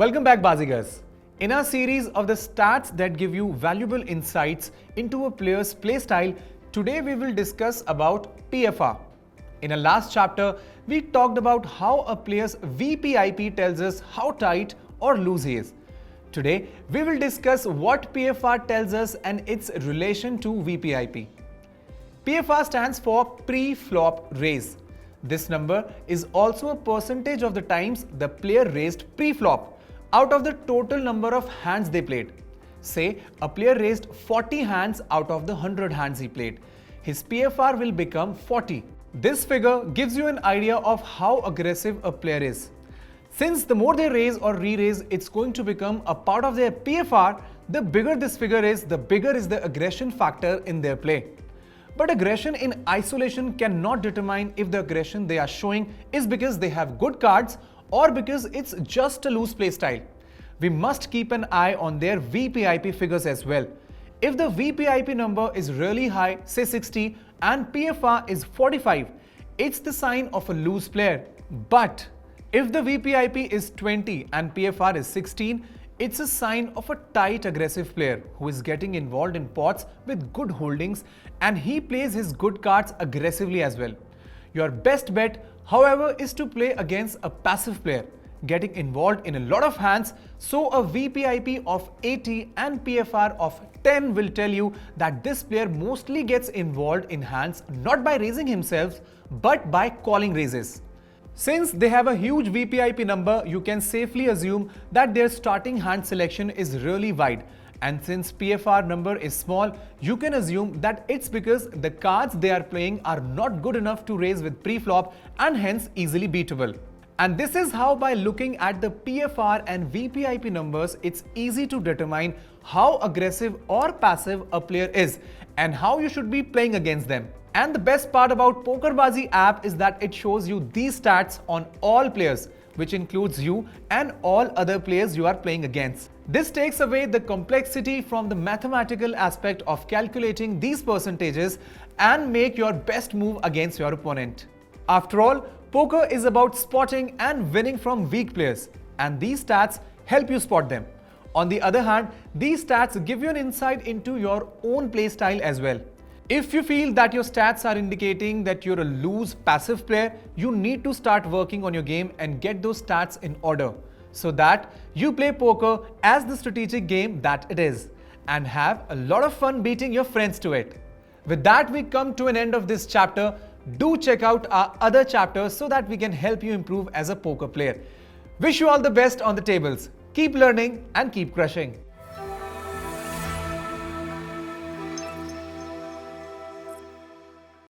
Welcome back, Bazigars. In our series of the stats that give you valuable insights into a player's playstyle, today we will discuss about PFR. In our last chapter, we talked about how a player's VPIP tells us how tight or loose he is. Today, we will discuss what PFR tells us and its relation to VPIP. PFR stands for pre-flop raise. This number is also a percentage of the times the player raised pre-flop out of the total number of hands they played. Say a player raised 40 hands out of the 100 hands he played. His PFR will become 40. This figure gives you an idea of how aggressive a player is. Since the more they raise or re-raise, it's going to become a part of their PFR, the bigger this figure is, the bigger is the aggression factor in their play. But aggression in isolation cannot determine if the aggression they are showing is because they have good cards or because it's just a loose play style. We must keep an eye on their VPIP figures as well. If the VPIP number is really high, say 60, and PFR is 45, it's the sign of a loose player. But if the VPIP is 20 and PFR is 16, it's a sign of a tight aggressive player who is getting involved in pots with good holdings and he plays his good cards aggressively as well. Your best bet, however, is to play against a passive player getting involved in a lot of hands, so a VPIP of 80 and PFR of 10 will tell you that this player mostly gets involved in hands not by raising himself but by calling raises. Since they have a huge VPIP number, you can safely assume that their starting hand selection is really wide. And since PFR number is small, you can assume that it's because the cards they are playing are not good enough to raise with pre-flop and hence easily beatable. And this is how, by looking at the PFR and VPIP numbers, it's easy to determine how aggressive or passive a player is and how you should be playing against them. And the best part about PokerBaazi app is that it shows you these stats on all players, which includes you and all other players you are playing against. This takes away the complexity from the mathematical aspect of calculating these percentages and make your best move against your opponent. After all, poker is about spotting and winning from weak players, and these stats help you spot them. On the other hand, these stats give you an insight into your own play style as well. If you feel that your stats are indicating that you're a loose passive player, you need to start working on your game and get those stats in order so that you play poker as the strategic game that it is and have a lot of fun beating your friends to it. With that, we come to an end of this chapter. Do check out our other chapters so that we can help you improve as a poker player. Wish you all the best on the tables. Keep learning and keep crushing.